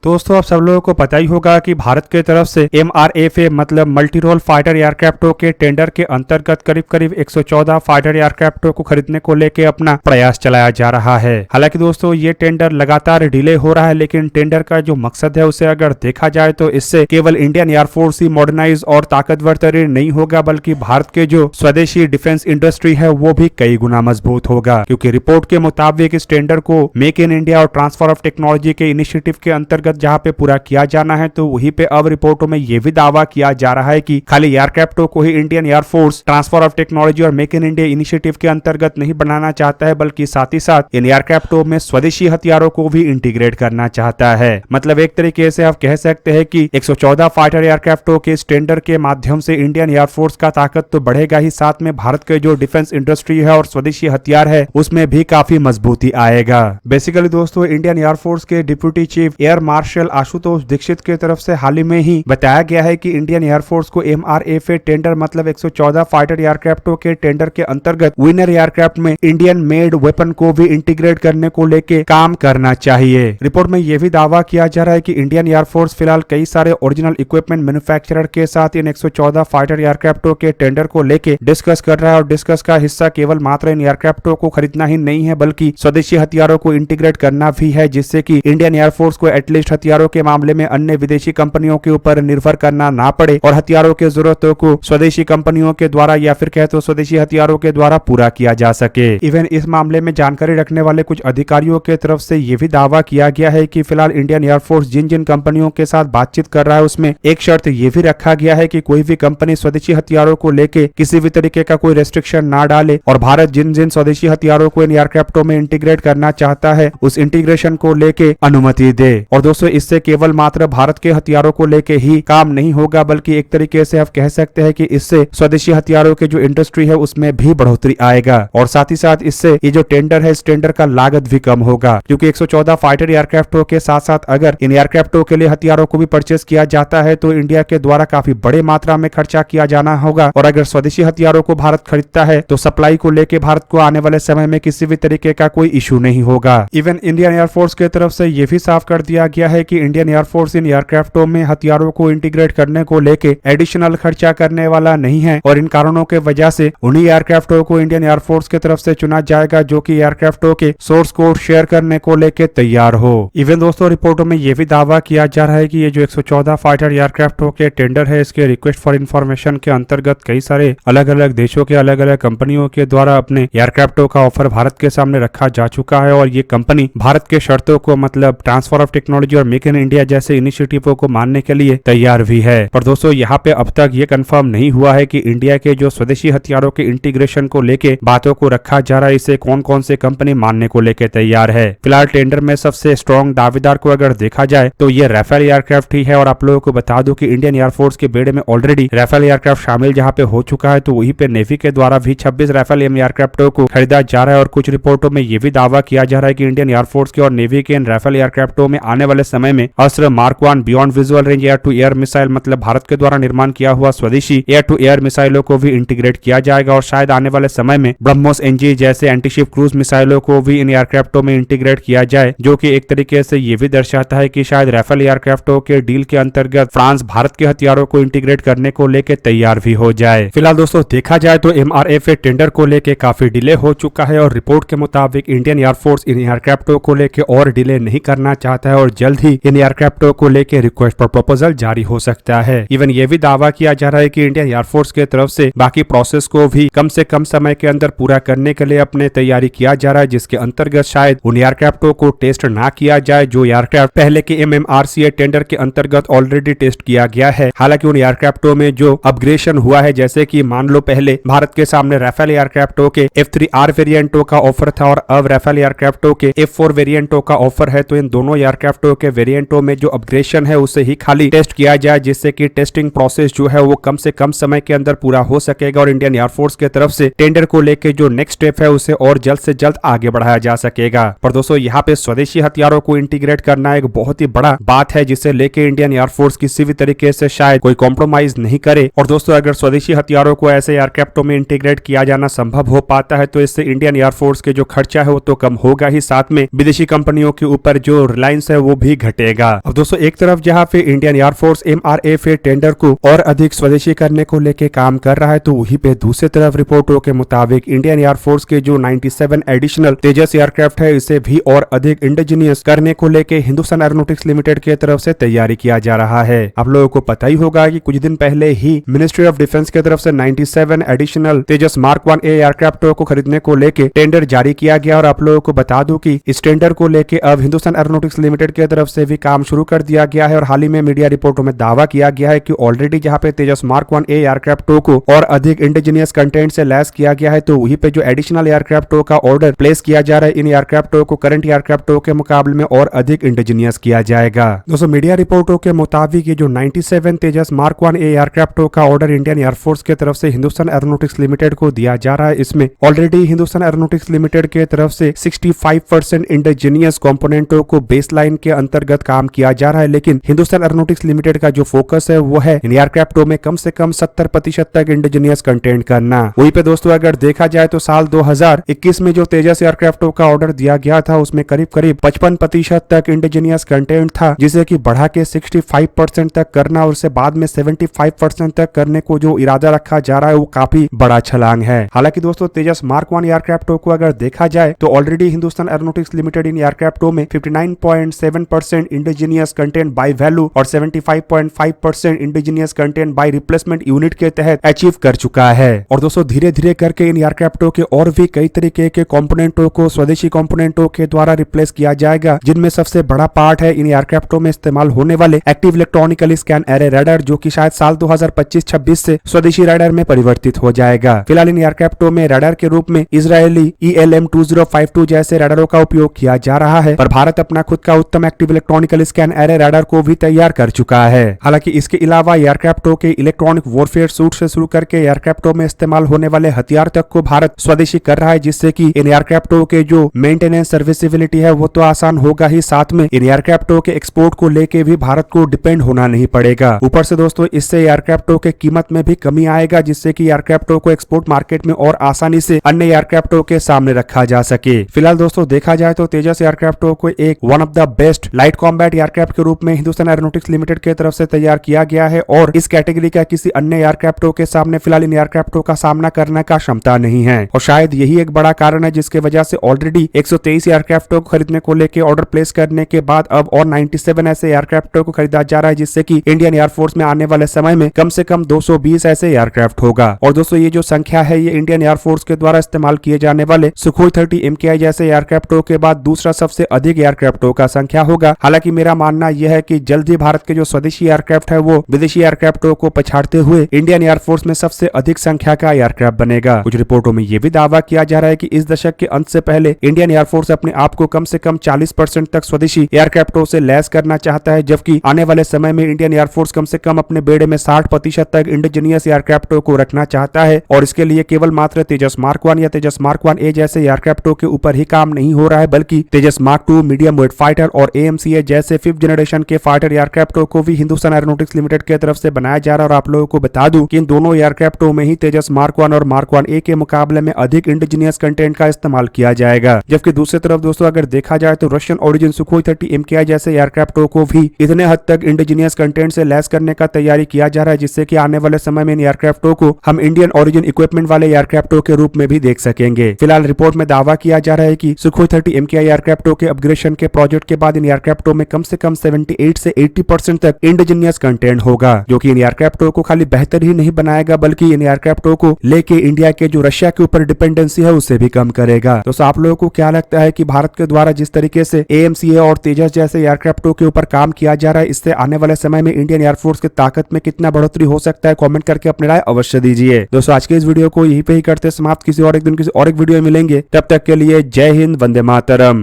दोस्तों आप सब लोगों को पता ही होगा कि भारत के तरफ से MRFA मतलब मल्टी रोल फाइटर एयरक्राफ्टों के टेंडर के अंतर्गत करीब करीब 114 फाइटर एयरक्राफ्टों को खरीदने को लेकर अपना प्रयास चलाया जा रहा है। हालांकि दोस्तों ये टेंडर लगातार डिले हो रहा है, लेकिन टेंडर का जो मकसद है उसे अगर देखा जाए तो इससे केवल इंडियन एयरफोर्स ही मॉडर्नाइज और ताकतवर तरीके नहीं होगा, बल्कि भारत के जो स्वदेशी डिफेंस इंडस्ट्री है वो भी कई गुना मजबूत होगा। क्योंकि रिपोर्ट के मुताबिक इस टेंडर को मेक इन इंडिया और ट्रांसफर ऑफ टेक्नोलॉजी के इनिशिएटिव के अंतर्गत जहां पे पूरा किया जाना है, तो वहीं पे अब रिपोर्टों में यह भी दावा किया जा रहा है कि खाली एयरक्राफ्टों को ही Indian air force transfer of technology और मेक इन इंडिया इनिशिएटिव के अंतर्गत नहीं बनाना चाहता है, बल्कि साथ ही साथ इन एयरक्राफ्टों में स्वदेशी हथियारों को भी इंटीग्रेट करना चाहता है। मतलब एक तरीके से आप कह सकते हैं कि 114 फाइटर एयरक्राफ्टों के इस टेंडर के माध्यम से इंडियन एयरफोर्स का ताकत तो बढ़ेगा ही, साथ में भारत के जो डिफेंस इंडस्ट्री है और स्वदेशी हथियार है उसमें भी काफी मजबूती आएगा। बेसिकली दोस्तों इंडियन एयरफोर्स के deputy chief air marshal Ashutosh Dixit की तरफ से हाल ही में ही बताया गया है कि इंडियन एयरफोर्स को MRFA टेंडर मतलब 114 फाइटर एयरक्राफ्टों के टेंडर के अंतर्गत विनर एयरक्राफ्ट में इंडियन मेड वेपन को भी इंटीग्रेट करने को लेके काम करना चाहिए। रिपोर्ट में यह भी दावा किया जा रहा है कि इंडियन एयरफोर्स फिलहाल कई सारे ओरिजिनल इक्विपमेंट मैन्युफैक्चरर के साथ इन 114 फाइटर एयरक्राफ्टों के टेंडर को लेके डिस्कस कर रहा है, और डिस्कस का हिस्सा केवल मात्र इन एयरक्राफ्टों को खरीदना ही नहीं है, बल्कि स्वदेशी हथियारों को इंटीग्रेट करना भी है, जिससे कि इंडियन एयरफोर्स को एटलीस्ट हथियारों के मामले में अन्य विदेशी कंपनियों के ऊपर निर्भर करना ना पड़े और हथियारों की जरूरतों को स्वदेशी कंपनियों के द्वारा या फिर कहे तो स्वदेशी हथियारों के द्वारा पूरा किया जा सके। इवन इस मामले में जानकारी रखने वाले कुछ अधिकारियों के तरफ से यह भी दावा किया गया है कि फिलहाल इंडियन एयरफोर्स जिन जिन कंपनियों के साथ बातचीत कर रहा है उसमें एक शर्त यह भी रखा गया है कि कोई भी कंपनी स्वदेशी हथियारों को लेके किसी भी तरीके का कोई रेस्ट्रिक्शन ना डाले, और भारत जिन जिन स्वदेशी हथियारों को इन एयरक्राफ्टों में इंटीग्रेट करना चाहता है उस इंटीग्रेशन को लेके अनुमति दे। और दोस्तों इससे केवल मात्र भारत के हथियारों को लेके ही काम नहीं होगा, बल्कि एक तरीके से आप कह सकते हैं कि इससे स्वदेशी हथियारों के जो इंडस्ट्री है उसमें भी बढ़ोतरी आएगा, और साथ ही साथ इससे ये जो टेंडर है इस टेंडर का लागत भी कम होगा। क्योंकि 114 फाइटर एयरक्राफ्टों के साथ साथ अगर इन एयरक्राफ्टों के लिए हथियारों को भी परचेस किया जाता है तो इंडिया के द्वारा काफी बड़े मात्रा में खर्चा किया जाना होगा, और अगर स्वदेशी हथियारों को भारत खरीदता है तो सप्लाई को लेकर भारत को आने वाले समय में किसी भी तरीके का कोई इशू नहीं होगा। इवन इंडियन एयरफोर्स की तरफ से यह भी साफ कर दिया गया है कि इंडियन एयरफोर्स इन एयरक्राफ्टों में हथियारों को इंटीग्रेट करने को लेके एडिशनल खर्चा करने वाला नहीं है, और इन कारणों के वजह से उन्हीं एयरक्राफ्टों को इंडियन एयरफोर्स की तरफ से चुना जाएगा जो कि एयरक्राफ्टों के सोर्स कोड शेयर करने को लेके तैयार हो। इवन दोस्तों रिपोर्टों में यह भी दावा किया जा रहा है कि ये जो 114 फाइटर एयरक्राफ्टों के टेंडर है इसके रिक्वेस्ट फॉर इंफॉर्मेशन के अंतर्गत कई सारे अलग अलग देशों के अलग अलग कंपनियों के द्वारा अपने एयरक्राफ्टों का ऑफर भारत के सामने रखा जा चुका है, और ये कंपनी भारत के शर्तों को मतलब ट्रांसफर ऑफ टेक्नोलॉजी और मेक इन इंडिया जैसे इनिशिएटिवों को मानने के लिए तैयार भी है। पर दोस्तों यहाँ पे अब तक ये कंफर्म नहीं हुआ है कि इंडिया के जो स्वदेशी हथियारों के इंटीग्रेशन को लेके बातों को रखा जा रहा है इसे कौन कौन से कंपनी मानने को लेके तैयार है। फिलहाल टेंडर में सबसे स्ट्रॉन्ग दावेदार को अगर देखा जाए तो ये राफेल एयरक्राफ्ट ही है, और आप लोगों को बता दूं कि इंडियन एयरफोर्स के बेड़े में ऑलरेडी राफेल एयरक्राफ्ट शामिल जहाँ पे हो चुका है, तो वहीं पे नेवी के द्वारा भी 26 राफेल एयरक्राफ्टों को खरीदा जा रहा है। और कुछ रिपोर्टों में यह भी दावा किया जा रहा है कि इंडियन एयरफोर्स के और नेवी के इन राफेल एयरक्राफ्टों में आने वाले समय में Astra mark 1 beyond visual range air to air missile मतलब भारत के द्वारा निर्माण किया हुआ स्वदेशी एयर टू एयर मिसाइलों को भी इंटीग्रेट किया जाएगा, और शायद आने वाले समय में ब्रह्मोस एनजी जैसे एंटीशिप क्रूज मिसाइलों को भी इन एयरक्राफ्टों में इंटीग्रेट किया जाए, जो कि एक तरीके से ये भी दर्शाता है कि शायद राफेल एयरक्राफ्टों के डील के अंतर्गत फ्रांस भारत के हथियारों को इंटीग्रेट करने को लेकर तैयार भी हो जाए। फिलहाल दोस्तों देखा जाए तो MRFA टेंडर को लेकर काफी डिले हो चुका है, और रिपोर्ट के मुताबिक इंडियन एयरफोर्स इन एयरक्राफ्टों को लेकर और डिले नहीं करना चाहता है, और जल्द ही इन एयरक्राफ्टों को लेकर रिक्वेस्ट फॉर प्रपोजल जारी हो सकता है। इवन ये भी दावा किया जा रहा है कि इंडियन एयरफोर्स के तरफ से बाकी प्रोसेस को भी कम से कम समय के अंदर पूरा करने के लिए अपने तैयारी किया जा रहा है, जिसके अंतर्गत शायद उन एयरक्राफ्टों को टेस्ट ना किया जाए जो एयरक्राफ्ट पहले के MMRCA टेंडर के अंतर्गत ऑलरेडी टेस्ट किया गया है। हालांकि उन एयरक्राफ्टों में जो अपग्रेडेशन हुआ है, जैसे कि मान लो पहले भारत के सामने राफेल एयरक्राफ्टों के F3R वेरिएंटों का ऑफर था और अब राफेल एयरक्राफ्टों के F4 वेरिएंटों का ऑफर है, तो इन दोनों एयरक्राफ्टों के वेरिएंटों में जो अपग्रेडेशन है उसे ही खाली टेस्ट किया जाए, जिससे कि टेस्टिंग प्रोसेस जो है वो कम से कम समय के अंदर पूरा हो सकेगा, और इंडियन एयरफोर्स के तरफ से टेंडर को लेकर जो नेक्स्ट स्टेप है उसे और जल्द से जल्द आगे बढ़ाया जा सकेगा। पर दोस्तों यहाँ पे स्वदेशी हथियारों को इंटीग्रेट करना एक बहुत ही बड़ा बात है, जिसे लेके इंडियन एयरफोर्स किसी भी तरीके से शायद कोई कॉम्प्रोमाइज नहीं करे। और दोस्तों अगर स्वदेशी हथियारों को ऐसे एयरक्राफ्टों में इंटीग्रेट किया जाना संभव हो पाता है तो इससे इंडियन एयरफोर्स के जो खर्चा है वो तो कम होगा ही, साथ में विदेशी कंपनियों के ऊपर जो रिलायंस है वो भी ही घटेगा। अब दोस्तों एक तरफ जहां पे इंडियन एयरफोर्स MRF टेंडर को और अधिक स्वदेशी करने को लेके काम कर रहा है, तो वहीं पे दूसरी तरफ रिपोर्टों के मुताबिक इंडियन एयरफोर्स के जो 97 एडिशनल तेजस एयरक्राफ्ट है इसे भी और अधिक इंडिजीनियस करने को लेके हिंदुस्तान एरोनॉटिक्स लिमिटेड की तरफ से तैयारी किया जा रहा है। आप लोगों को पता ही होगा कि कुछ दिन पहले ही मिनिस्ट्री ऑफ डिफेंस की तरफ से 97 एडिशनल तेजस मार्क 1A एयरक्राफ्ट को खरीदने को लेके टेंडर जारी किया गया। और आप लोगों को बता दूं कि इस टेंडर को लेके अब हिंदुस्तान एरोनॉटिक्स लिमिटेड की तरफ से भी काम शुरू कर दिया गया है। और हाल ही में मीडिया रिपोर्टों में दावा किया गया है कि ऑलरेडी जहां पे तेजस मार्क 1A एयरक्राफ्टों को और अधिक इंडिजीनियस कंटेंट से लैस किया गया है, तो वहीं पे जो एडिशनल एयरक्राफ्टों का ऑर्डर प्लेस किया जा रहा है, इन एयरक्राफ्टों को करंट एयरक्राफ्टों के मुकाबले में और अधिक इंडिजीनियस किया जाएगा। दोस्तों मीडिया रिपोर्टों के मुताबिक ये जो 97 तेजस मार्क 1A एयरक्राफ्टों का ऑर्डर इंडियन एयरफोर्स की तरफ से हिंदुस्तान एरोनॉटिक्स लिमिटेड को दिया जा रहा है, इसमें ऑलरेडी हिंदुस्तान एरोनॉटिक्स लिमिटेड की तरफ से 65% इंडिजीनियस कंपोनेंटों को बेसलाइन के अंतर्गत काम किया जा रहा है। लेकिन हिंदुस्तान एरोनॉटिक्स लिमिटेड का जो फोकस है वो है इन एयरक्राफ्टों में कम से कम 70% तक इंडिजीनियस कंटेंट करना। वहीं पे दोस्तों अगर देखा जाए तो साल 2021 में जो तेजस एयरक्राफ्टों का ऑर्डर दिया गया था उसमें करीब 55% तक इंडिजीनियस कंटेंट था, जिसे कि बढ़ा के 65% तक करना और उससे बाद में 75% तक करने को जो इरादा रखा जा रहा है वो काफी बड़ा छलांग है। हालांकि दोस्तों तेजस मार्क 1 एयरक्राफ्टों को अगर देखा जाए तो ऑलरेडी हिंदुस्तान एरोनॉटिक्स लिमिटेड इन एयरक्राफ्टों में 59.7% इंडिजीनियस कंटेंट बाय वैल्यू और 75.5% indigenous content by replacement unit के तहत अचीव कर चुका है। और दोस्तों धीरे धीरे करके इन एयरक्राफ्टों के और भी कई तरीके के कंपोनेंटों को स्वदेशी कंपोनेंटों के द्वारा रिप्लेस किया जाएगा, जिनमें सबसे बड़ा पार्ट है इन एयरक्राफ्टों में इस्तेमाल होने वाले active electronically scan array radar, जो कि शायद साल 2025-26 से स्वदेशी रडार में परिवर्तित हो जाएगा। फिलहाल इन एयरक्राफ्टों में रडार के रूप में इजरायली ELM-2052 जैसे रडारों का उपयोग किया जा रहा है, पर भारत अपना खुद का उत्तम active electronical scan array radar को भी तैयार कर चुका है। हालांकि इसके अलावा एयरक्राफ्टों के इलेक्ट्रॉनिक वॉरफेयर सूट से शुरू करके एयरक्राफ्टों में इस्तेमाल होने वाले हथियार तक को भारत स्वदेशी कर रहा है, जिससे कि इन एयरक्राफ्टों के जो मेंटेनेंस सर्विसिबिलिटी है वो तो आसान होगा ही, साथ में इन एयरक्राफ्टों के एक्सपोर्ट को लेके भी भारत को डिपेंड होना नहीं पड़ेगा। ऊपर से दोस्तों इससे एयरक्राफ्टों के कीमत में भी कमी आएगा, जिससे कि एयरक्राफ्टों को एक्सपोर्ट मार्केट में और आसानी से अन्य एयरक्राफ्टों के सामने रखा जा सके। फिलहाल दोस्तों देखा जाए तो तेजस एयरक्राफ्टों को एक one of the best light combat aircraft के रूप में हिंदुस्तान एरोनॉटिक्स लिमिटेड की तरफ से तैयार किया गया है और इस कैटेगरी का किसी अन्य एयरक्राफ्टों के सामने फिलहाल इन एयरक्राफ्टों का सामना करने का क्षमता नहीं है। और शायद यही एक बड़ा कारण है जिसके वजह से ऑलरेडी 123 एयरक्राफ्टों को खरीदने को लेकर ऑर्डर प्लेस करने के बाद अब और 97 ऐसे एयरक्राफ्टों को खरीदा जा रहा है, जिससे कि इंडियन एयरफोर्स में आने वाले समय में कम से कम 220 ऐसे एयरक्राफ्ट होगा। और दोस्तों ये जो संख्या है ये इंडियन एयरफोर्स के द्वारा इस्तेमाल किए जाने वाले सुखोई 30 MKI जैसे एयरक्राफ्टों के बाद दूसरा सबसे अधिक एयरक्राफ्टों का संख्या होगा। हालांकि मेरा मानना यह है कि जल्द ही भारत के जो स्वदेशी एयरक्राफ्ट है वो विदेशी एयरक्राफ्टों को पछाड़ते हुए इंडियन एयरफोर्स में सबसे अधिक संख्या का एयरक्राफ्ट बनेगा। कुछ रिपोर्टों में यह भी दावा किया जा रहा है कि इस दशक के अंत से पहले इंडियन एयरफोर्स अपने आप को कम से कम 40% तक स्वदेशी एयरक्राफ्टों से लैस करना चाहता है, जबकि आने वाले समय में इंडियन एयरफोर्स कम से कम अपने बेड़े में 60% तक इंडिजीनियस एयरक्राफ्टों को रखना चाहता है। और इसके लिए केवल मात्र तेजस मार्क 1 या तेजस मार्क 1A जैसे एयरक्राफ्टों के ऊपर ही काम नहीं हो रहा है, बल्कि तेजस मार्क 2, मीडियम वेट फाइटर और AMCA जैसे 5th जनरेशन के फाइटर एयरक्राफ्टों को भी हिंदुस्तान एरोनॉटिक्स लिमिटेड की तरफ से बनाया जा रहा है। और आप लोगों को बता दूं कि इन दोनों एयरक्राफ्टों में ही तेजस मार्क 1 और मार्क 1A के मुकाबले में अधिक इंडिजीनियस कंटेंट का इस्तेमाल किया जाएगा। जबकि दूसरी तरफ दोस्तों अगर देखा जाए तो रशियन ओरिजिन सुखोई 30 MKI जैसे एयरक्राफ्टों को भी इतने हद तक इंडिजीनियस कंटेंट से लैस करने का तैयारी किया जा रहा है, जिससे कि आने वाले समय में इन एयरक्राफ्टों को हम इंडियन ओरिजिन इक्विपमेंट वाले एयरक्राफ्टों के रूप में भी देख सकेंगे। फिलहाल रिपोर्ट में दावा किया जा रहा है कि सुखोई 30 MKI एयरक्राफ्टों के अपग्रेडेशन के प्रोजेक्ट के बाद इन एयरक्राफ्टों में कम से कम 78 से 80% तक इंडिजीनियस कंटेंट होगा, जो कि इन एयरक्राफ्टों को खाली बेहतर ही नहीं बनाएगा बल्कि इन एयरक्राफ्टों को लेके इंडिया के जो रशिया के ऊपर डिपेंडेंसी है उसे भी कम करेगा। तो आप लोगों को क्या लगता है कि भारत के द्वारा जिस तरीके से AMCA और तेजस जैसे एयरक्राफ्टों के ऊपर काम किया जा रहा है, इससे आने वाले समय में इंडियन एयरफोर्स की ताकत में कितना बढ़ोतरी हो सकता है? कमेंट करके अपनी राय अवश्य दीजिए। दोस्तों आज के इस वीडियो को यहीं पे ही करते समाप्त, किसी और एक दिन किसी और एक वीडियो में मिलेंगे, तब तक के लिए जय हिंद, वंदे मातरम।